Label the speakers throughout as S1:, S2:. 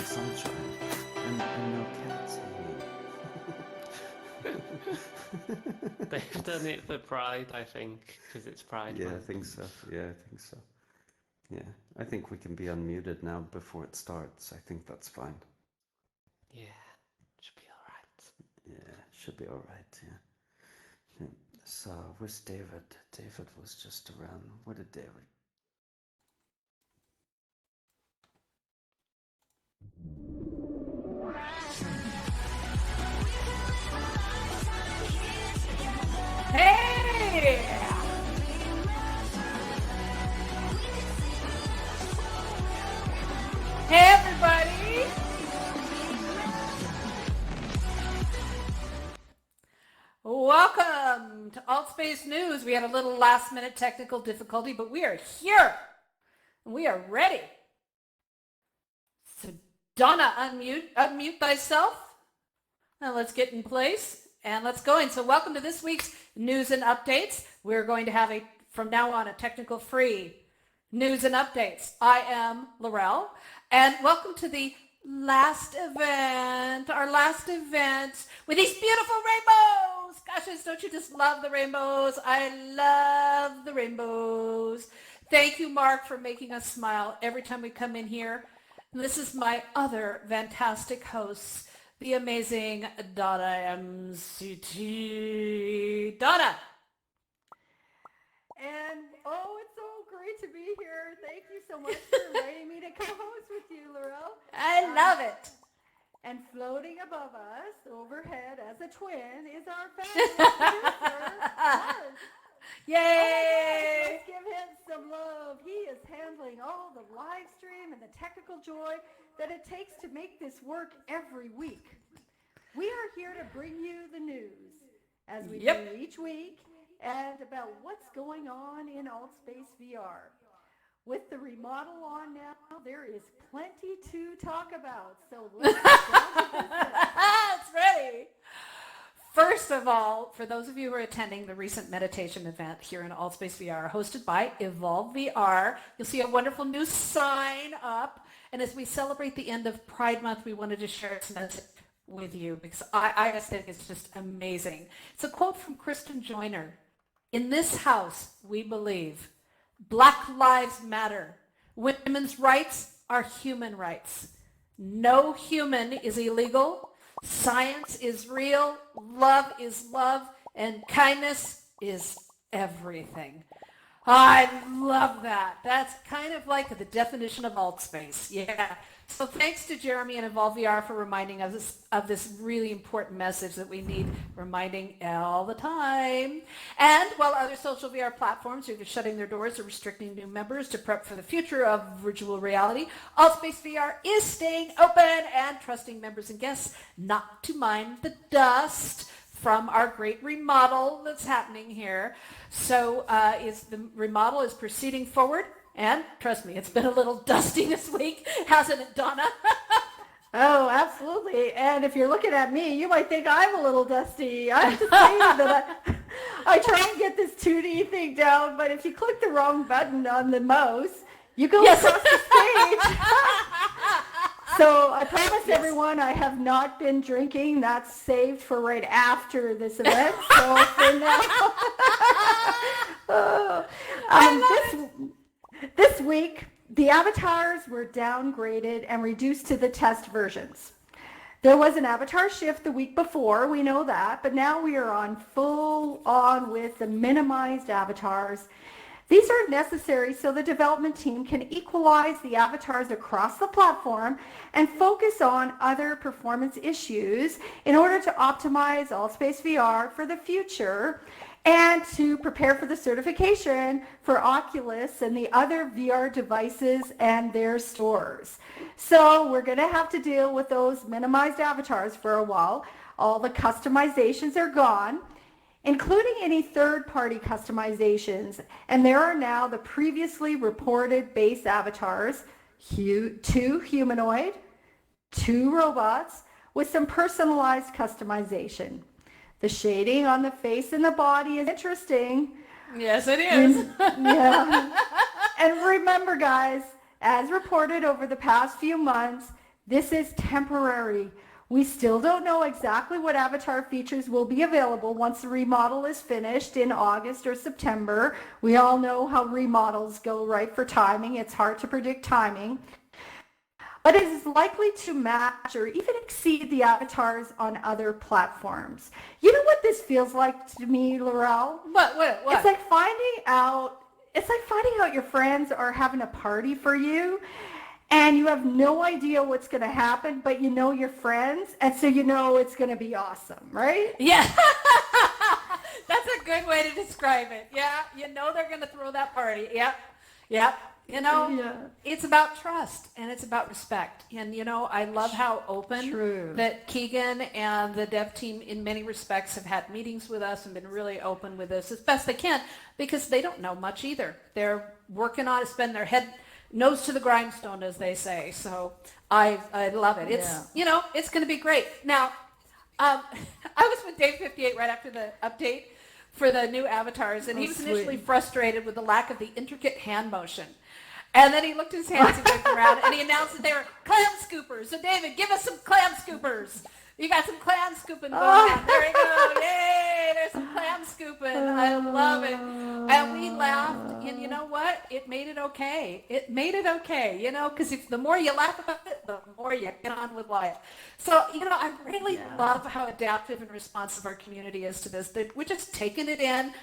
S1: sunshine and no cats hanging.
S2: They've done it for Pride, I think, because it's Pride
S1: Yeah, I
S2: Month.
S1: think so. Yeah, I think so. Yeah, I think we can be unmuted now before it starts. I think that's fine.
S2: Yeah, should be alright.
S1: Yeah, should be all right. Yeah. Yeah. So, where's David? David was just around. Where did David?
S3: Hey! Hey, everybody! Welcome to AltSpace News. We had a little last-minute technical difficulty, but we are here. And we are ready. So, Donna, unmute thyself. Now let's get in place and let's go in. So welcome to this week's news and updates. We're going to have from now on, a technical free news and updates. I am Laurel, and welcome to the last event, our last event with these beautiful rainbows. Gosh, don't you just love the rainbows? I love the rainbows. Thank you, Mark, for making us smile every time we come in here. This is my other fantastic hosts, the amazing Donna MCT. Donna.
S4: And it's so great to be here. Thank you so much for inviting me to co-host with you, Laurel.
S3: I love it.
S4: And floating above us, overhead as a twin, is our fabulous producer, Mark.
S3: Yay!
S4: Let's give him some love. He is handling all the live stream and the technical joy that it takes to make this work every week. We are here to bring you the news, as we do each week, and about what's going on in AltSpace VR. With the remodel on now, there is plenty to talk about. So let's get down to business.
S3: It's ready. First of all, for those of you who are attending the recent meditation event here in AltSpace VR, hosted by Evolve VR, you'll see a wonderful new sign up. And as we celebrate the end of Pride Month, we wanted to share this message with you because I just think it's just amazing. It's a quote from Kristen Joyner. In this house, we believe Black lives matter. Women's rights are human rights. No human is illegal. Science is real, love is love, and kindness is everything. I love that. That's kind of like the definition of AltSpace. Yeah. So thanks to Jeremy and Evolve VR for reminding us of this really important message that we need reminding all the time. And while other social VR platforms are either shutting their doors or restricting new members to prep for the future of virtual reality, AltSpace VR is staying open and trusting members and guests not to mind the dust from our great remodel that's happening here. So the remodel is proceeding forward. And trust me, it's been a little dusty this week, hasn't it, Donna?
S4: Oh, absolutely. And if you're looking at me, you might think I'm a little dusty. I have to say that I try and get this 2D thing down, but if you click the wrong button on the mouse, you go across the stage. So I promise everyone I have not been drinking. That's saved for right after this event. So for now, this week, the avatars were downgraded and reduced to the test versions. There was an avatar shift the week before, we know that, but now we are on full on with the minimized avatars. These are necessary so the development team can equalize the avatars across the platform and focus on other performance issues in order to optimize AltSpace VR for the future and to prepare for the certification for Oculus and the other VR devices and their stores. So we're going to have to deal with those minimized avatars for a while. All the customizations are gone, including any third-party customizations. And there are now the previously reported base avatars, 2 humanoid, 2 robots, with some personalized customization. The shading on the face and the body is interesting.
S3: Yes, it is.
S4: Yeah. And remember, guys, as reported over the past few months, This is temporary. We still don't know exactly what avatar features will be available once the remodel is finished in August or September. We all know how remodels go, right, for timing. It's hard to predict timing. But it is likely to match or even exceed the avatars on other platforms. You know what this feels like to me, Laurel?
S3: What?
S4: It's like finding out your friends are having a party for you and you have no idea what's going to happen, but you know your friends, and so you know it's going to be awesome, right?
S3: Yeah. That's a good way to describe it. Yeah, you know they're going to throw that party. Yep. You know, It's about trust and it's about respect. And, you know, I love how open that Keegan and the dev team in many respects have had meetings with us and been really open with us as best they can, because they don't know much either. They're working on it, spend their nose to the grindstone, as they say. So I love it. It's, you know, it's going to be great. Now, I was with Dave 58 right after the update for the new avatars, and he was initially frustrated with the lack of the intricate hand motion. And then he looked at his hands, he looked around, and he announced that they were clam scoopers. So David, give us some clam scoopers. You got some clam scooping going on. There you go. Yay, there's some clam scooping. I love it. And we laughed, and you know what? It made it okay. You know, because the more you laugh about it, the more you get on with life. So, you know, I really love how adaptive and responsive our community is to this. We're just taking it in.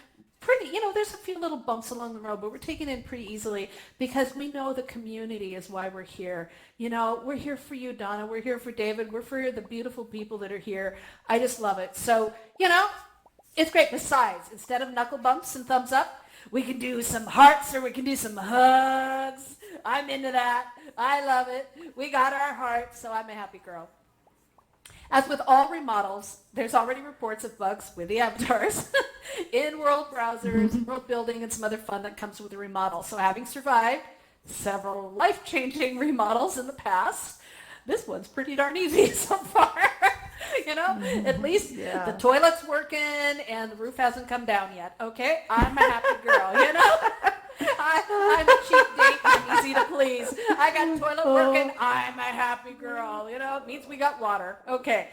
S3: Pretty, you know, there's a few little bumps along the road, but we're taking it in pretty easily because we know the community is why we're here. You know, we're here for you, Donna. We're here for David. We're for the beautiful people that are here. I just love it. So, you know, it's great. Besides, instead of knuckle bumps and thumbs up, we can do some hearts or we can do some hugs. I'm into that. I love it. We got our hearts, so I'm a happy girl. As with all remodels, there's already reports of bugs with the avatars in world browsers, world building, and some other fun that comes with the remodel. So having survived several life-changing remodels in the past, this one's pretty darn easy so far. You know, at least the toilet's working and the roof hasn't come down yet. Okay, I'm a happy girl, you know. I'm a cheap date. I'm easy to please. I got toilet working. I'm a happy girl. You know, it means we got water. Okay.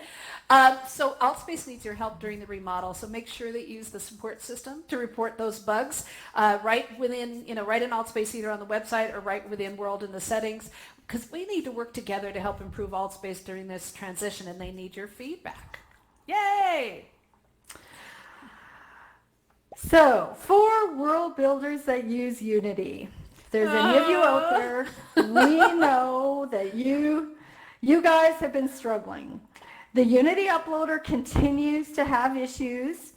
S3: So AltSpace needs your help during the remodel. So make sure that you use the support system to report those bugs right within, you know, right in AltSpace, either on the website or right within World in the settings, because we need to work together to help improve AltSpace during this transition, and they need your feedback. Yay!
S4: So, for world builders that use Unity, if there's any of you out there, we know that you guys have been struggling. The Unity uploader continues to have issues.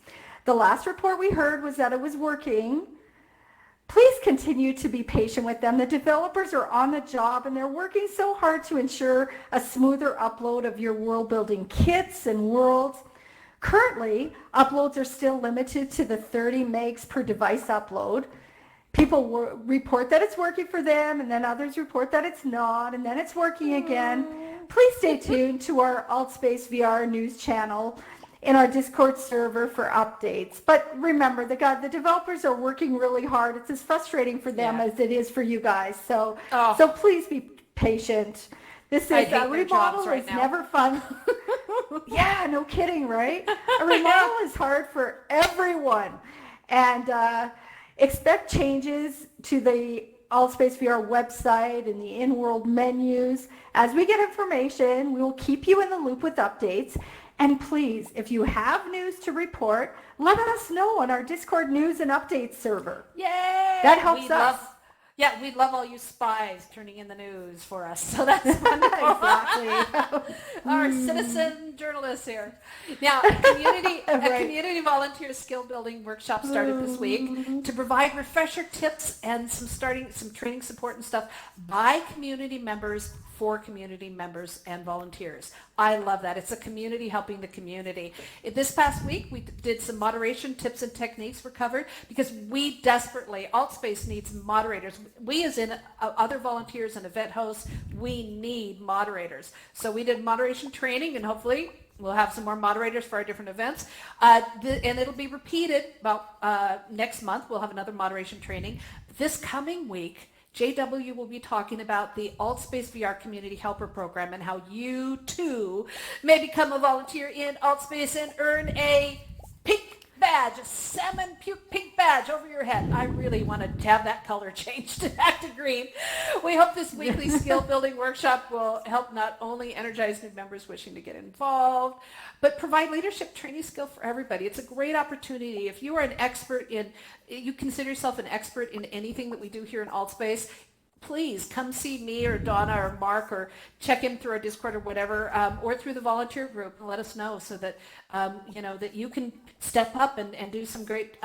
S4: The last report we heard was that it was working. Please continue to be patient with them. The developers are on the job and they're working so hard to ensure a smoother upload of your world building kits and worlds. Currently, uploads are still limited to the 30 megs per device upload. People report that it's working for them, and then others report that it's not, and then it's working again. Please stay tuned to our AltSpace VR news channel in our Discord server for updates. But remember, the developers are working really hard. It's as frustrating for them as it is for you guys. So please be patient. This is a remodel is never fun. Yeah, no kidding, right? A remodel is hard for everyone. And expect changes to the AltSpace VR website and the in-world menus. As we get information, we will keep you in the loop with updates. And please, if you have news to report, let us know on our Discord news and updates server.
S3: Yay!
S4: That helps us.
S3: We'd love all you spies turning in the news for us. So that's wonderful.
S4: Exactly.
S3: Our citizen journalists here. Now, a community volunteer skill building workshop started this week to provide refresher tips and some training support and stuff by community members for community members and volunteers. I love that. It's a community helping the community. This past week, we did some moderation tips and techniques were covered because we desperately, AltSpace needs moderators. We as in other volunteers and event hosts, we need moderators. So we did moderation training, and hopefully we'll have some more moderators for our different events. And it'll be repeated about next month. We'll have another moderation training. This coming week, JW will be talking about the AltSpace VR Community Helper Program and how you too may become a volunteer in AltSpace and earn a pink badge, a salmon pink badge over your head. I really want to have that color changed back to green. We hope this weekly skill building workshop will help not only energize new members wishing to get involved, but provide leadership training skill for everybody. It's a great opportunity. If you are an expert you consider yourself an expert in anything that we do here in AltSpace, please come see me or Donna or Mark, or check in through our Discord or whatever, or through the volunteer group, and let us know so that, that you can step up and do some great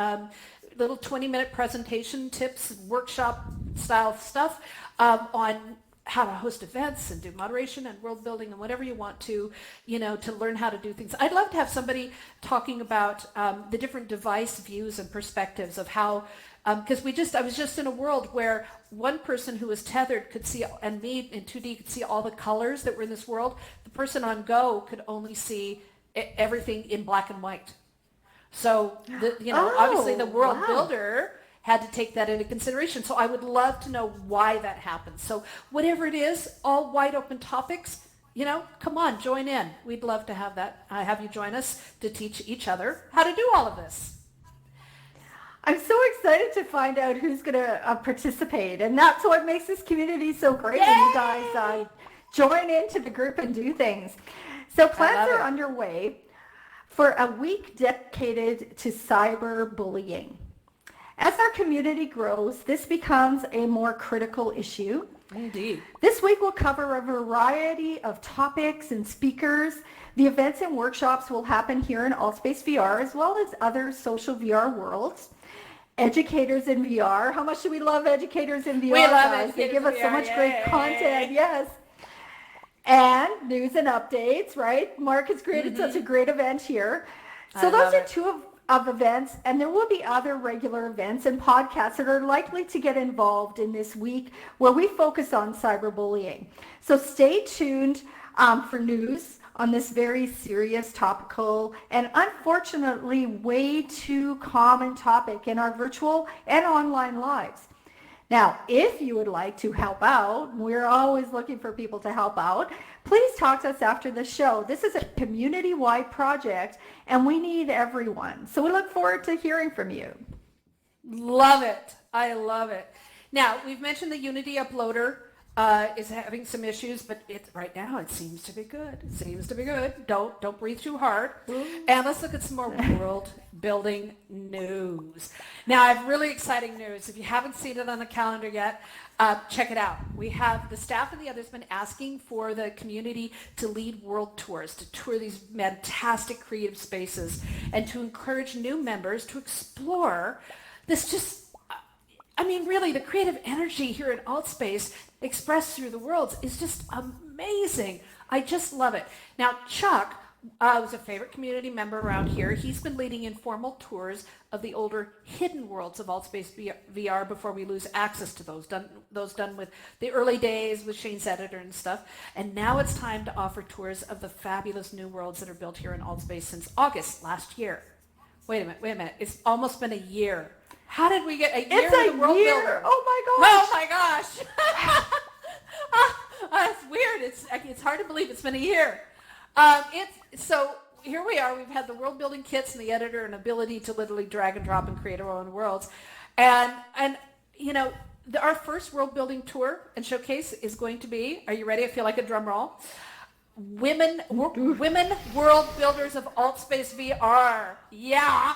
S3: little 20-minute presentation tips, workshop style stuff on how to host events and do moderation and world building and whatever you want to, to learn how to do things. I'd love to have somebody talking about the different device views and perspectives of how, because I was just in a world where one person who was tethered could see, and me in 2D could see all the colors that were in this world. The person on Go could only see everything in black and white. So, obviously the world builder had to take that into consideration. So I would love to know why that happens. So whatever it is, all wide open topics, come on, join in. We'd love to have that, have you join us to teach each other how to do all of this.
S4: I'm so excited to find out who's going to participate. And that's what makes this community so great. Yay! When you guys join into the group and do things. So plans are underway for a week dedicated to cyberbullying. As our community grows, this becomes a more critical issue.
S3: Indeed.
S4: This week we'll cover a variety of topics and speakers. The events and workshops will happen here in AltSpace VR as well as other social VR worlds. Educators in VR. How much do we love educators in VR?
S3: We love
S4: guys?
S3: it.
S4: They give us so much great content. Yes. And news and updates, right? Mark has created such a great event here. So those are two of events, and there will be other regular events and podcasts that are likely to get involved in this week where we focus on cyberbullying. So stay tuned for news on this very serious, topical, and unfortunately way too common topic in our virtual and online lives. Now, if you would like to help out, we're always looking for people to help out, please talk to us after the show. This is a community-wide project, and we need everyone. So we look forward to hearing from you.
S3: Love it. I love it. Now, we've mentioned the Unity uploader is having some issues, but right now it seems to be good. It seems to be good. Don't breathe too hard. And let's look at some more world building news. Now, I have really exciting news. If you haven't seen it on the calendar yet, check it out. We have the staff and the others been asking for the community to lead world tours, to tour these fantastic creative spaces, and to encourage new members to explore this really, the creative energy here in AltSpace expressed through the worlds is just amazing. I just love it. Now, Chuck was a favorite community member around here. He's been leading informal tours of the older hidden worlds of AltSpace VR before we lose access to those done with the early days with Shane's editor and stuff. And now it's time to offer tours of the fabulous new worlds that are built here in AltSpace since August last year. Wait a minute. It's almost been a year. How did we get a year
S4: It's
S3: of the world builder?
S4: Oh my gosh.
S3: It's weird. It's hard to believe it's been a year. So here we are. We've had the world building kits and the editor and ability to literally drag and drop and create our own worlds. And our first world building tour and showcase is going to be, are you ready? I feel like a drum roll. Women world builders of AltSpace VR. Yeah.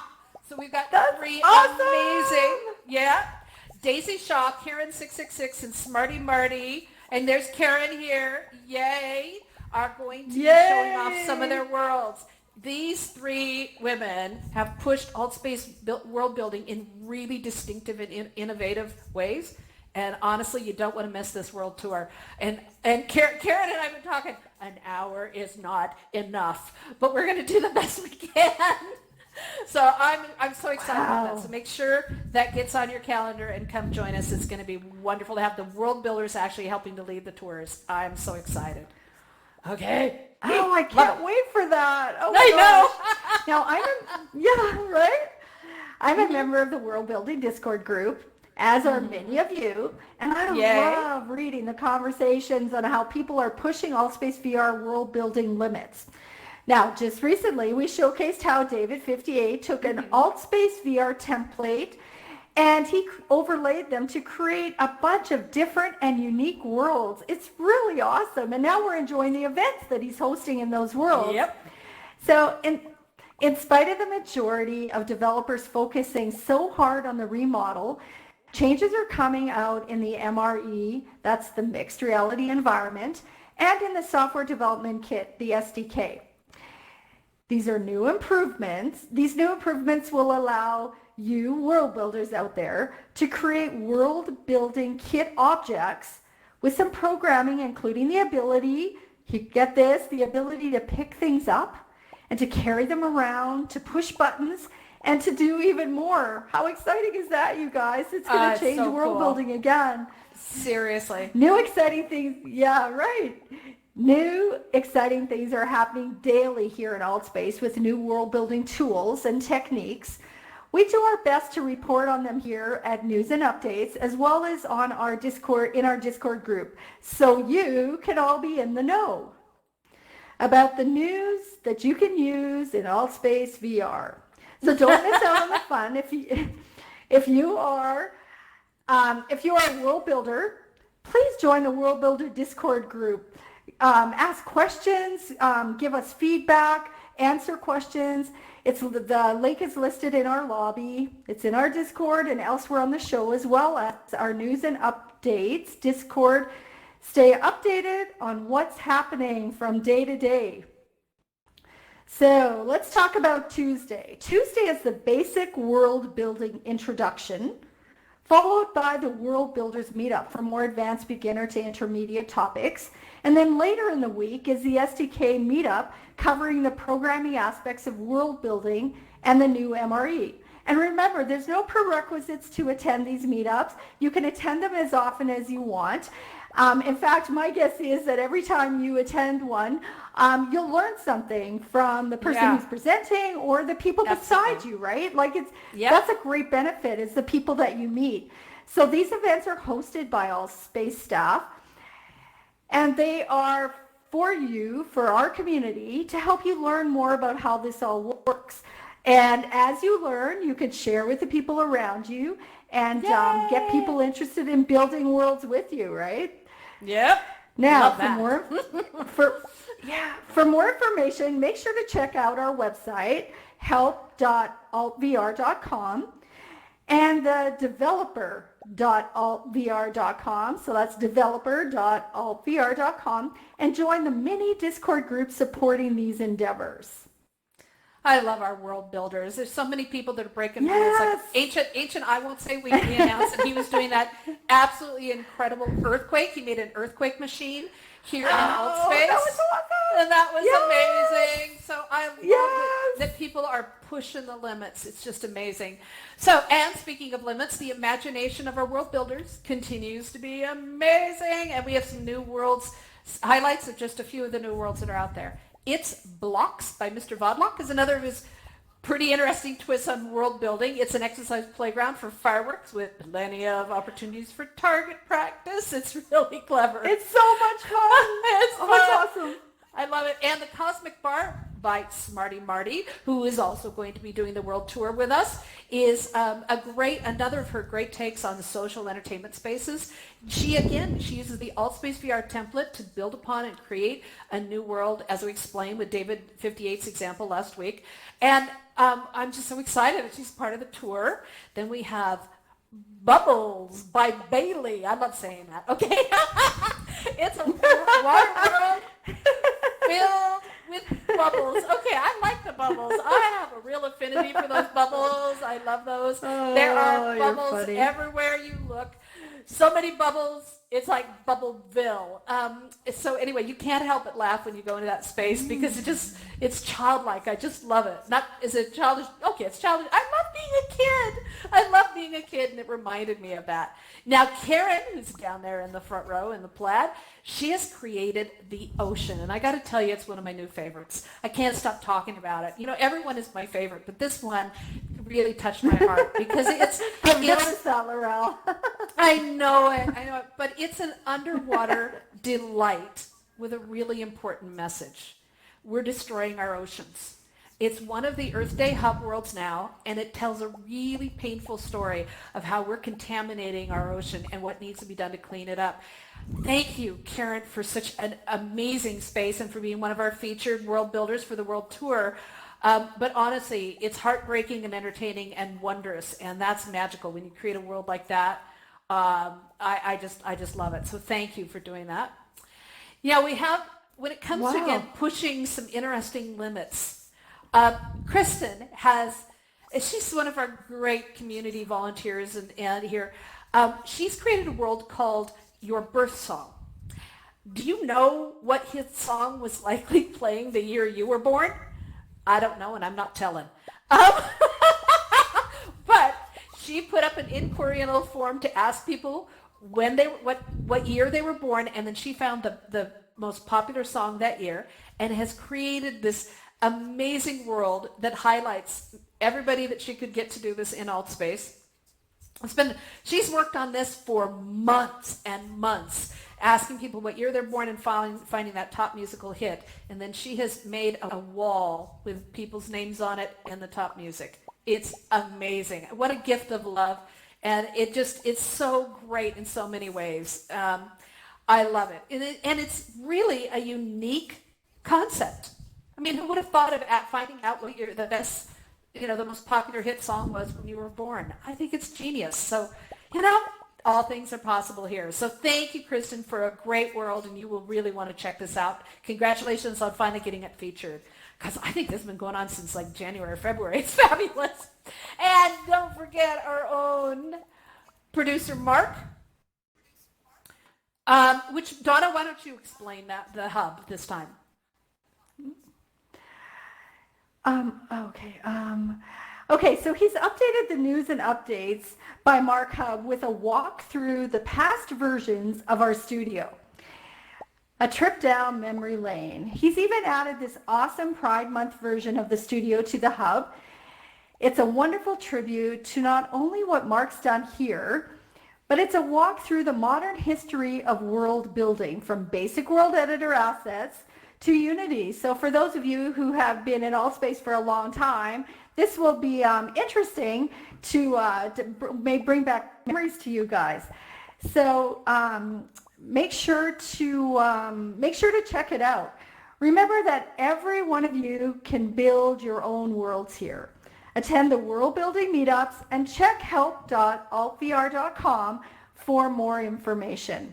S3: So we've got three amazing, Daisy Shaw, Karen 666, and Smarty Marty, and there's Karen here, yay, are going to be showing off some of their worlds. These three women have pushed AltSpace world building in really distinctive and innovative ways, and honestly, you don't want to miss this world tour. And Karen and I have been talking, an hour is not enough, but we're going to do the best we can. So I'm so excited about that. So make sure that gets on your calendar and come join us. It's going to be wonderful to have the world builders actually helping to lead the tours. I'm so excited. Okay.
S4: Oh, I can't wait for that. Oh,
S3: I
S4: know. Now I'm a member of the World Building Discord group. as are many of you. And I
S3: Yay.
S4: love reading the conversations on how people are pushing AltSpace VR world building limits. Now, just recently, we showcased how David58 took an AltSpace VR template and he overlaid them to create a bunch of different and unique worlds. It's really awesome. And now we're enjoying the events that he's hosting in those worlds.
S3: Yep.
S4: So in spite of the majority of developers focusing so hard on the remodel, changes are coming out in the MRE, that's the mixed reality environment, and in the software development kit, the SDK. These are new improvements. These new improvements will allow you world builders out there to create world building kit objects with some programming, including the ability, you get this, the ability to pick things up and to carry them around, to push buttons, and to do even more. How exciting is that, you guys? It's going to change
S3: so
S4: world
S3: cool.
S4: building again.
S3: Seriously.
S4: New exciting things. Yeah, right. New exciting things are happening daily here in AltSpace with new world building tools and techniques. We do our best to report on them here at News and Updates, as well as on our Discord, in our Discord group, so you can all be in the know about the news that you can use in AltSpace VR. So don't miss out on the fun. If you are a world builder, please join the World Builder Discord group. Ask questions, give us feedback, answer questions. The link is listed in our lobby. It's in our Discord and elsewhere on the show, as well as our News and Updates Discord. Stay updated on what's happening from day to day. So let's talk about Tuesday. Tuesday is the basic world building introduction, followed by the World Builders Meetup for more advanced beginner to intermediate topics. And then later in the week is the SDK Meetup covering the programming aspects of world building and the new MRE. And remember, there's no prerequisites to attend these meetups. You can attend them as often as you want. In fact, my guess is that every time you attend one, you'll learn something from the person who's presenting or the people beside you, right? Like that's a great benefit, is the people that you meet. So these events are hosted by AltSpace staff, and they are for our community, to help you learn more about how this all works. And as you learn, you can share with the people around you and get people interested in building worlds with you, right?
S3: Yep.
S4: Now, for more information, make sure to check out our website, help.altvr.com, and the developer.altvr.com. So that's developer.altvr.com, and join the many Discord groups supporting these endeavors.
S3: I love our world builders. There's so many people that are breaking through. It's like Ancient, I won't say we announced that he was doing that absolutely incredible earthquake. He made an earthquake machine here in AltSpace.
S4: That was awesome.
S3: And that was amazing. So I love it that people are pushing the limits. It's just amazing. So, and speaking of limits, the imagination of our world builders continues to be amazing. And we have some new worlds, highlights of just a few of the new worlds that are out there. It's Blocks by Mr. Vodlock is another of his pretty interesting twists on world building. It's an exercise playground for fireworks with plenty of opportunities for target practice. It's really clever.
S4: It's so much fun.
S3: It's
S4: awesome.
S3: I love it. And the Cosmic Bar by Smarty Marty, who is also going to be doing the world tour with us, is another of her great takes on the social entertainment spaces. She uses the AltSpace VR template to build upon and create a new world, as we explained with David 58's example last week. And I'm just so excited that she's part of the tour. Then we have Bubbles by Bailey. I love saying that. Okay. It's a water world filled with bubbles. Okay, I like the bubbles. I have a real affinity for those bubbles. I love those. There are bubbles everywhere you look. So many bubbles. It's like Bubbleville. So anyway, you can't help but laugh when you go into that space because it's childlike. I just love it. Is it childish? Okay, it's childish. I love being a kid, and it reminded me of that. Now, Karen, who's down there in the front row in the plaid, she has created the ocean, and I got to tell you, it's one of my new favorites. I can't stop talking about it. You know, everyone is my favorite, but this one really touched my heart because
S4: I've noticed that, Laurel.
S3: I know it, but it's an underwater delight with a really important message. We're destroying our oceans. It's one of the Earth Day hub worlds now, and it tells a really painful story of how we're contaminating our ocean and what needs to be done to clean it up. Thank you, Karen, for such an amazing space and for being one of our featured world builders for the World Tour. But honestly, it's heartbreaking and entertaining and wondrous, and that's magical when you create a world like that. I just love it. So thank you for doing that. Yeah, we have, when it comes to, again, pushing some interesting limits, Kristen she's one of our great community volunteers and here. She's created a world called Your Birth Song. Do you know what his song was likely playing the year you were born? I don't know, and I'm not telling. But she put up an inquiry in a little form to ask people when they what year they were born, and then she found the most popular song that year and has created this amazing world that highlights everybody that she could get to do this in Altspace. She's worked on this for months and months, asking people what year they're born and finding that top musical hit. And then she has made a wall with people's names on it and the top music. It's amazing. What a gift of love. And it's so great in so many ways. I love it. And it's really a unique concept. I mean, who would have thought of finding out what year the best, the most popular hit song was when you were born? I think it's genius. So, all things are possible here. So thank you, Kristen, for a great world, and you will really want to check this out. Congratulations on finally getting it featured, because I think this has been going on since like January or February. It's fabulous. And don't forget our own producer, Mark. Which, Donna, why don't you explain the hub this time?
S4: Okay, so he's updated the news and updates by Mark Hub with a walk through the past versions of our studio. A trip down memory lane. He's even added this awesome Pride Month version of the studio to the hub. It's a wonderful tribute to not only what Mark's done here, but it's a walk through the modern history of world building, from basic world editor assets to Unity. So for those of you who have been in Altspace for a long time, this will be interesting to bring back memories to you guys. So make sure to check it out. Remember that every one of you can build your own worlds here. Attend the world building meetups and check help.altvr.com for more information.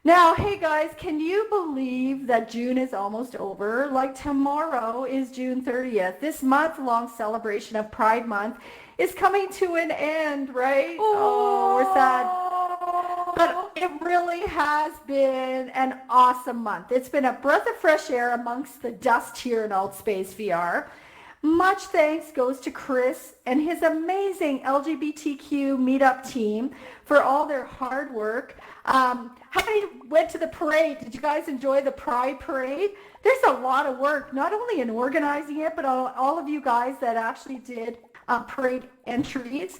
S4: Now, hey guys, can you believe that June is almost over? Like, tomorrow is June 30th. This month-long celebration of Pride Month is coming to an end, right? Oh, we're sad. But it really has been an awesome month. It's been a breath of fresh air amongst the dust here in Altspace VR. Much thanks goes to Chris and his amazing LGBTQ meetup team for all their hard work. How many went to the parade? Did you guys enjoy the Pride Parade? There's a lot of work, not only in organizing it, but all of you guys that actually did parade entries.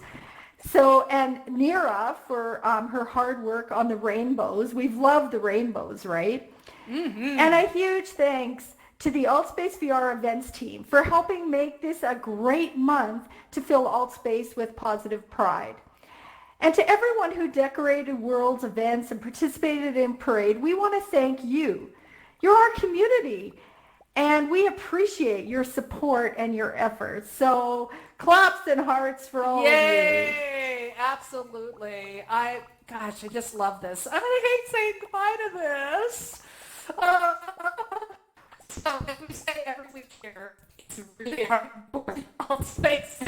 S4: So, and Nira for her hard work on the rainbows. We've loved the rainbows, right? Mm-hmm. And a huge thanks to the Altspace VR events team for helping make this a great month to fill Altspace with positive pride. And to everyone who decorated World's events and participated in Parade, we want to thank you. You're our community, and we appreciate your support and your efforts. So claps and hearts for all of you.
S3: Yay! Absolutely. I just love this. I'm going to hate saying goodbye to this. So as we say every week here, it's really hard to board Altspace.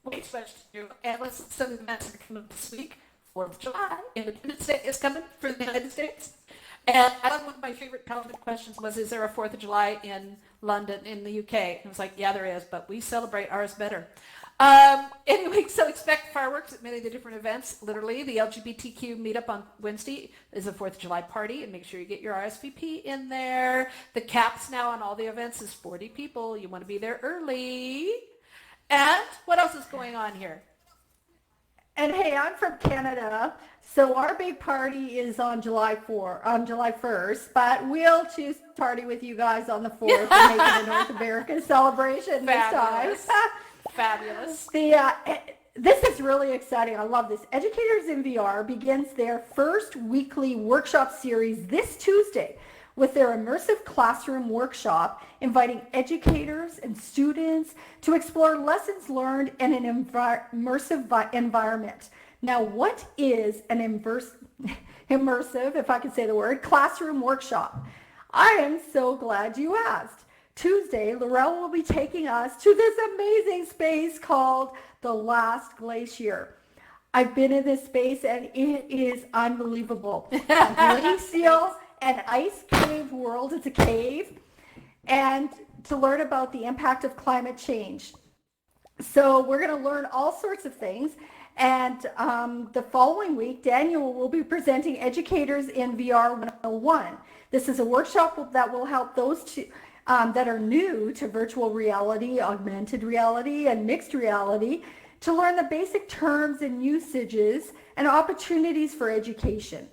S3: Way special to you. And listen, some events are coming this week. 4th of July, Independence Day is coming for the United States. And one of my favorite Calvin questions was, is there a 4th of July in London, in the UK? And I was like, yeah, there is, but we celebrate ours better. Anyway, so expect fireworks at many of the different events. Literally, the LGBTQ meetup on Wednesday is a 4th of July party, and make sure you get your RSVP in there. The caps now on all the events is 40 people. You want to be there early. And what else is going on here?
S4: And hey, I'm from Canada, so our big party is on July 1st, but we'll choose to party with you guys on the 4th and make it a North American celebration this time.
S3: Fabulous.
S4: This is really exciting. I love this. Educators in VR begins their first weekly workshop series this Tuesday with their immersive classroom workshop, inviting educators and students to explore lessons learned in an immersive environment. Now, what is an immersive, if I can say the word, classroom workshop? I am so glad you asked. Tuesday, Laurel will be taking us to this amazing space called the Last Glacier. I've been in this space and it is unbelievable. A glacial and ice cave world. It's a cave. And to learn about the impact of climate change. So we're going to learn all sorts of things. And the following week, Daniel will be presenting Educators in VR 101. This is a workshop that will help those that are new to virtual reality, augmented reality, and mixed reality to learn the basic terms and usages and opportunities for education.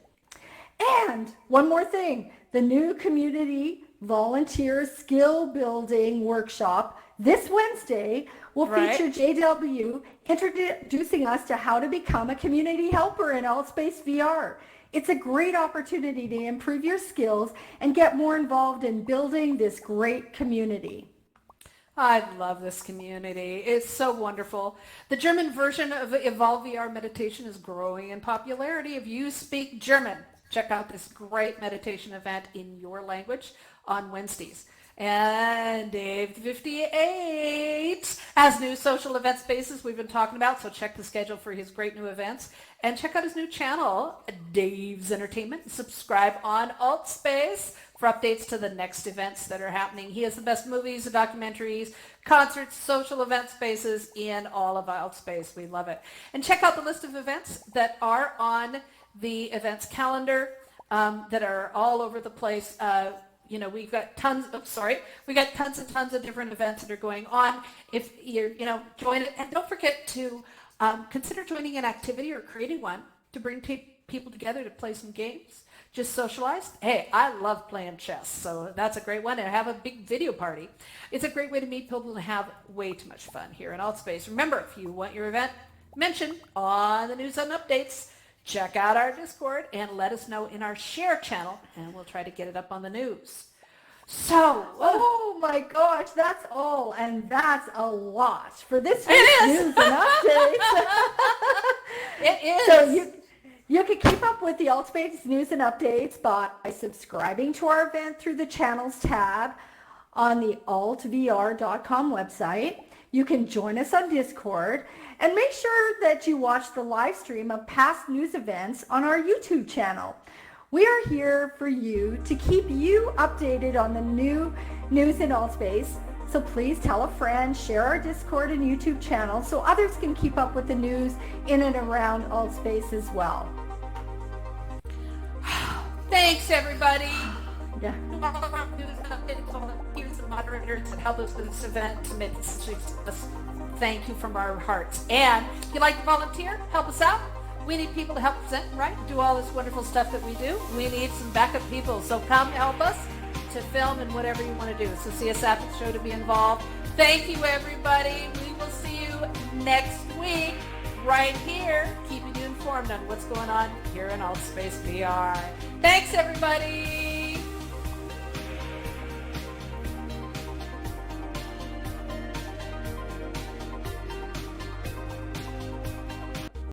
S4: And one more thing, the new community volunteer skill building workshop this Wednesday will feature JW introducing us to how to become a community helper in AltSpace VR. It's a great opportunity to improve your skills and get more involved in building this great community.
S3: I love this community. It's so wonderful. The German version of Evolve VR meditation is growing in popularity. If you speak German, check out this great meditation event in your language on Wednesdays. And Dave 58 has new social event spaces we've been talking about, so check the schedule for his great new events. And check out his new channel, Dave's Entertainment. Subscribe on AltSpace for updates to the next events that are happening. He has the best movies, documentaries, concerts, social event spaces in all of AltSpace. We love it. And check out the list of events that are on the events calendar that are all over the place. We've got tons and tons of different events that are going on. If you're, join it. And don't forget to consider joining an activity or creating one to bring people together to play some games. Just socialize. Hey, I love playing chess, so that's a great one. And have a big video party. It's a great way to meet people and have way too much fun here in AltSpace. Remember, if you want your event mentioned on the news and updates, check out our Discord and let us know in our share channel, and we'll try to get it up on the news. So,
S4: oh my gosh, that's all, and that's a lot for this week's news and updates.
S3: It is.
S4: So you can keep up with the AltSpace news and updates by subscribing to our event through the channels tab on the altvr.com website. You can join us on Discord and make sure that you watch the live stream of past news events on our YouTube channel. We are here for you to keep you updated on the new news in AltSpace. So please tell a friend, share our Discord and YouTube channel so others can keep up with the news in and around AltSpace as well.
S3: Thanks, everybody.
S4: Yeah.
S3: Here's the moderators that help us with this event to make this a success. Thank you from our hearts. And if you'd like to volunteer, help us out. We need people to help present and write, do all this wonderful stuff that we do. We need some backup people. So come help us to film and whatever you want to do. So see us after the show to be involved. Thank you, everybody. We will see you next week right here, keeping you informed on what's going on here in AltSpace VR. Thanks, everybody.